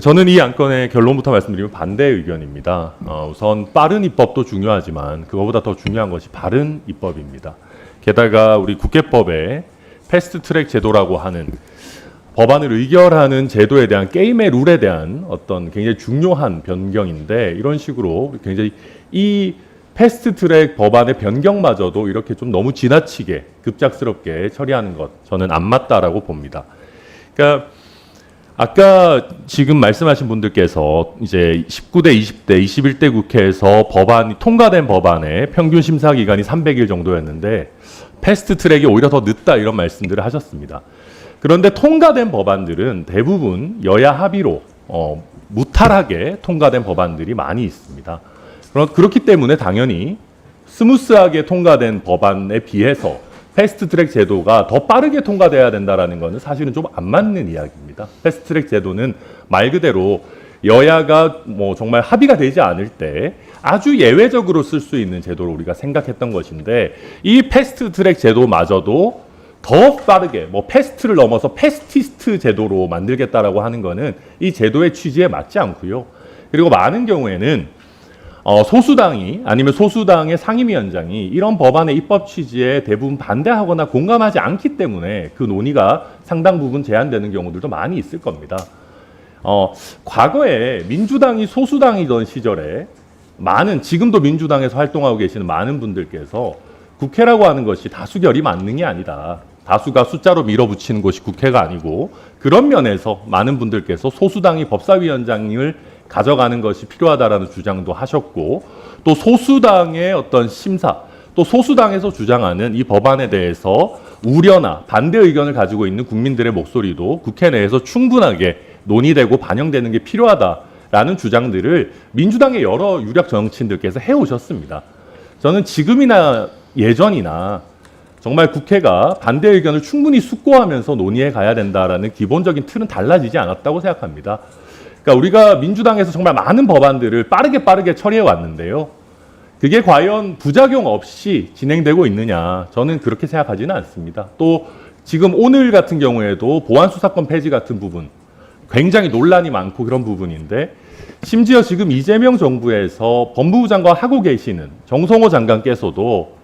저는 이 안건의 결론부터 말씀드리면 반대 의견입니다. 우선 빠른 입법도 중요하지만 그거보다 더 중요한 것이 바른 입법입니다. 게다가 우리 국회법에 패스트트랙 제도라고 하는 법안을 의결하는 제도에 대한 게임의 룰에 대한 어떤 굉장히 중요한 변경인데, 이런 식으로 굉장히 이 패스트트랙 법안의 변경마저도 이렇게 좀 너무 지나치게 급작스럽게 처리하는 것, 저는 안 맞다라고 봅니다. 그러니까 아까 지금 말씀하신 분들께서 이제 19대, 20대, 21대 국회에서 법안이 통과된 법안의 평균 심사 기간이 300일 정도였는데 패스트트랙이 오히려 더 늦다, 이런 말씀들을 하셨습니다. 그런데 통과된 법안들은 대부분 여야 합의로 무탈하게 통과된 법안들이 많이 있습니다. 그렇기 때문에 당연히 스무스하게 통과된 법안에 비해서 패스트트랙 제도가 더 빠르게 통과돼야 된다는 것은 사실은 좀 안 맞는 이야기입니다. 패스트트랙 제도는 말 그대로 여야가 정말 합의가 되지 않을 때 아주 예외적으로 쓸 수 있는 제도로 우리가 생각했던 것인데, 이 패스트트랙 제도마저도 더 빠르게 패스트를 넘어서 패스티스트 제도로 만들겠다라고 하는 것은 이 제도의 취지에 맞지 않고요. 그리고 많은 경우에는 소수당이 아니면 소수당의 상임위원장이 이런 법안의 입법 취지에 대부분 반대하거나 공감하지 않기 때문에 그 논의가 상당 부분 제한되는 경우들도 많이 있을 겁니다. 과거에 민주당이 소수당이던 시절에 지금도 민주당에서 활동하고 계시는 많은 분들께서 국회라고 하는 것이 다수결이 만능이 아니다, 다수가 숫자로 밀어붙이는 곳이 국회가 아니고, 그런 면에서 많은 분들께서 소수당이 법사위원장을 가져가는 것이 필요하다라는 주장도 하셨고, 또 소수당의 어떤 심사, 또 소수당에서 주장하는 이 법안에 대해서 우려나 반대 의견을 가지고 있는 국민들의 목소리도 국회 내에서 충분하게 논의되고 반영되는 게 필요하다라는 주장들을 민주당의 여러 유력 정치인들께서 해오셨습니다. 저는 지금이나 예전이나 정말 국회가 반대 의견을 충분히 숙고하면서 논의해 가야 된다라는 기본적인 틀은 달라지지 않았다고 생각합니다. 그러니까 우리가 민주당에서 정말 많은 법안들을 빠르게 처리해 왔는데요, 그게 과연 부작용 없이 진행되고 있느냐, 저는 그렇게 생각하지는 않습니다. 또 지금 오늘 같은 경우에도 보안수사권 폐지 같은 부분 굉장히 논란이 많고 그런 부분인데, 심지어 지금 이재명 정부에서 법무부 장관 하고 계시는 정성호 장관께서도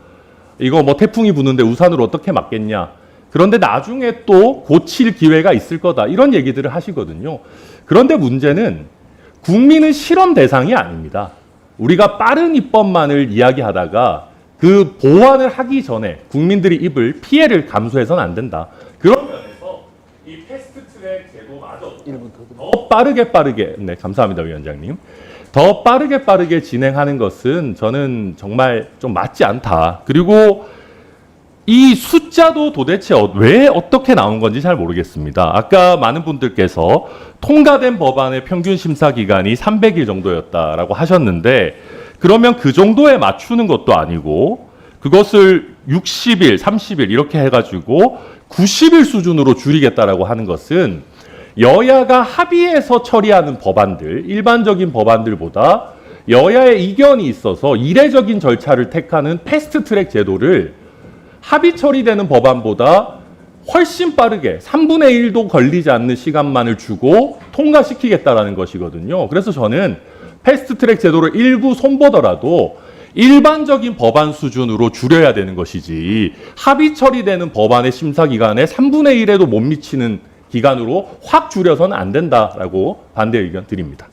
이거 태풍이 부는데 우산으로 어떻게 막겠냐, 그런데 나중에 또 고칠 기회가 있을 거다, 이런 얘기들을 하시거든요. 그런데 문제는 국민은 실험 대상이 아닙니다. 우리가 빠른 입법만을 이야기하다가 그 보완을 하기 전에 국민들이 입을 피해를 감수해서는 안 된다. 그런 면에서 이 패스트트랙 제도마저 더 빠르게 네, 감사합니다, 위원장님. 더 빠르게 진행하는 것은 저는 정말 좀 맞지 않다. 그리고 이 숫자도 도대체 왜 어떻게 나온 건지 잘 모르겠습니다. 아까 많은 분들께서 통과된 법안의 평균 심사 기간이 300일 정도였다라고 하셨는데, 그러면 그 정도에 맞추는 것도 아니고 그것을 60일, 30일 이렇게 해가지고 90일 수준으로 줄이겠다라고 하는 것은 여야가 합의해서 처리하는 법안들, 일반적인 법안들보다 여야의 이견이 있어서 이례적인 절차를 택하는 패스트트랙 제도를 합의 처리되는 법안보다 훨씬 빠르게 3분의 1도 걸리지 않는 시간만을 주고 통과시키겠다라는 것이거든요. 그래서 저는 패스트트랙 제도를 일부 손보더라도 일반적인 법안 수준으로 줄여야 되는 것이지, 합의 처리되는 법안의 심사 기간에 3분의 1에도 못 미치는 기간으로 확 줄여서는 안 된다라고 반대 의견 드립니다.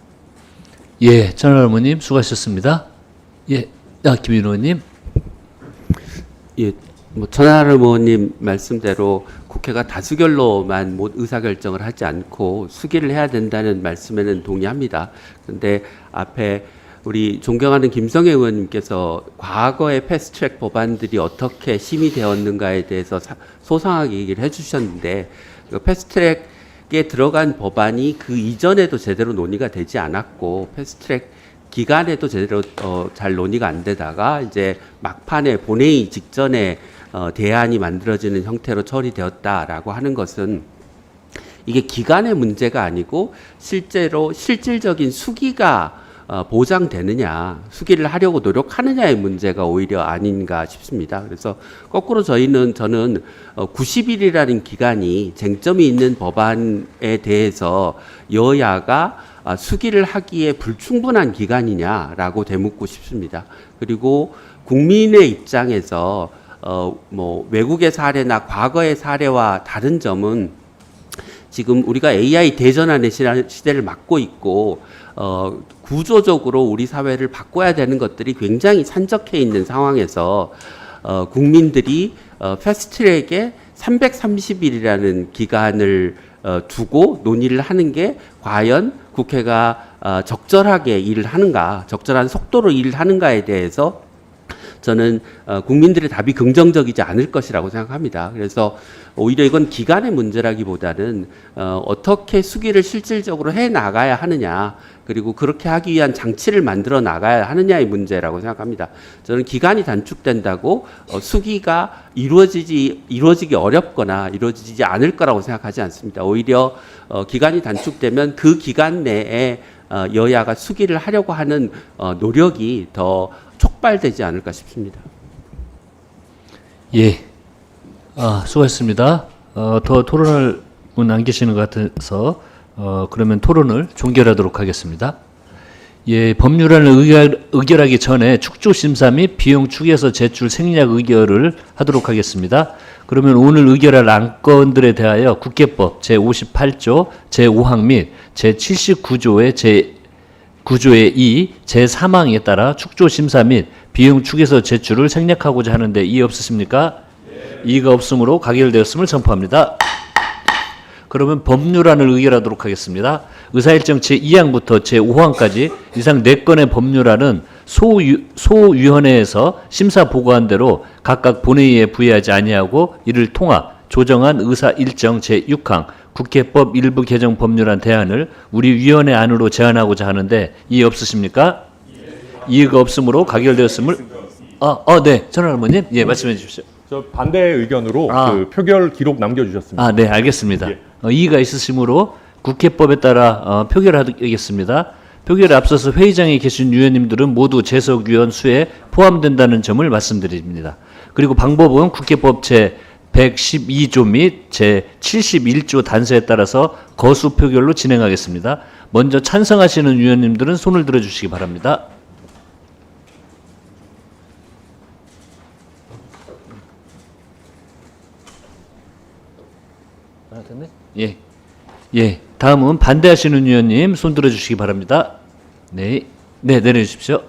예, 전할 의원님 수고하셨습니다. 예, 김인호 의원님. 예, 전할 의원님 말씀대로 국회가 다수결로만 의사결정을 하지 않고 수기를 해야 된다는 말씀에는 동의합니다. 그런데 앞에 우리 존경하는 김성애 의원님께서 과거의 패스트트랙 법안들이 어떻게 심의되었는가에 대해서 소상하게 얘기를 해주셨는데, 패스트트랙에 들어간 법안이 그 이전에도 제대로 논의가 되지 않았고, 패스트트랙 기간에도 제대로 잘 논의가 안 되다가 이제 막판에 본회의 직전에 대안이 만들어지는 형태로 처리되었다라고 하는 것은, 이게 기간의 문제가 아니고 실제로 실질적인 수기가 보장되느냐, 수기를 하려고 노력하느냐의 문제가 오히려 아닌가 싶습니다. 그래서 거꾸로 저는 90일이라는 기간이 쟁점이 있는 법안에 대해서 여야가 수기를 하기에 불충분한 기간이냐라고 되묻고 싶습니다. 그리고 국민의 입장에서 뭐 외국의 사례나 과거의 사례와 다른 점은 지금 우리가 AI 대전환의 시대를 맞고 있고 구조적으로 우리 사회를 바꿔야 되는 것들이 굉장히 산적해 있는 상황에서 국민들이 패스트트랙에 330일이라는 기간을 두고 논의를 하는 게 과연 국회가 적절하게 일을 하는가, 적절한 속도로 일을 하는가에 대해서 저는 국민들의 답이 긍정적이지 않을 것이라고 생각합니다. 그래서 오히려 이건 기간의 문제라기보다는 어떻게 수기를 실질적으로 해 나가야 하느냐, 그리고 그렇게 하기 위한 장치를 만들어 나가야 하느냐의 문제라고 생각합니다. 저는 기간이 단축된다고 수기가 이루어지기 어렵거나 이루어지지 않을 거라고 생각하지 않습니다. 오히려 기간이 단축되면 그 기간 내에 여야가 수기를 하려고 하는 노력이 더 촉발되지 않을까 싶습니다. 예. 수고하셨습니다. 더 토론할 분 안 계시는 것 같아서 그러면 토론을 종결하도록 하겠습니다. 예, 법률안을 의결하기 전에 축조심사 및 비용 축에서 제출 생략 의결을 하도록 하겠습니다. 그러면 오늘 의결할 안건들에 대하여 국회법 제58조 제5항 및 제79조의 제9조의 2, 제3항에 따라 축조심사 및 비용 축에서 제출을 생략하고자 하는데 이의 없으십니까? 이의가 없으므로 가결되었음을 선포합니다. 그러면 법률안을 의결하도록 하겠습니다. 의사일정 제2항부터 제5항까지 이상 4건의 법률안은 소위원회에서 심사 보고한 대로 각각 본회의에 부의하지 아니하고 이를 통합, 조정한 의사일정 제6항 국회법 일부 개정 법률안 대안을 우리 위원회 안으로 제안하고자 하는데 이의 없으십니까? 이의가 없으므로 가결되었음을 네. 전화할머님, 예, 말씀해 주십시오. 저 반대 의견으로 그 표결 기록 남겨주셨습니다. 네, 알겠습니다. 예. 이의가 있으시므로 국회법에 따라 표결하겠습니다. 표결에 앞서서 회의장에 계신 위원님들은 모두 재석위원 수에 포함된다는 점을 말씀드립니다. 그리고 방법은 국회법 제112조 및 제71조 단서에 따라서 거수 표결로 진행하겠습니다. 먼저 찬성하시는 위원님들은 손을 들어주시기 바랍니다. 됐네? 예. 다음은 반대하시는 위원님 손 들어주시기 바랍니다. 네, 내려주십시오.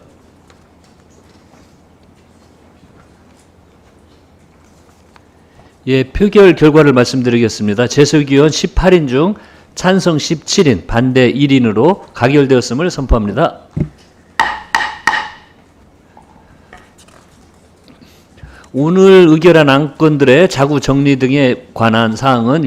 예, 표결 결과를 말씀드리겠습니다. 재석위원 18인 중 찬성 17인, 반대 1인으로 가결되었음을 선포합니다. 오늘 의결한 안건들의 자구 정리 등에 관한 사항은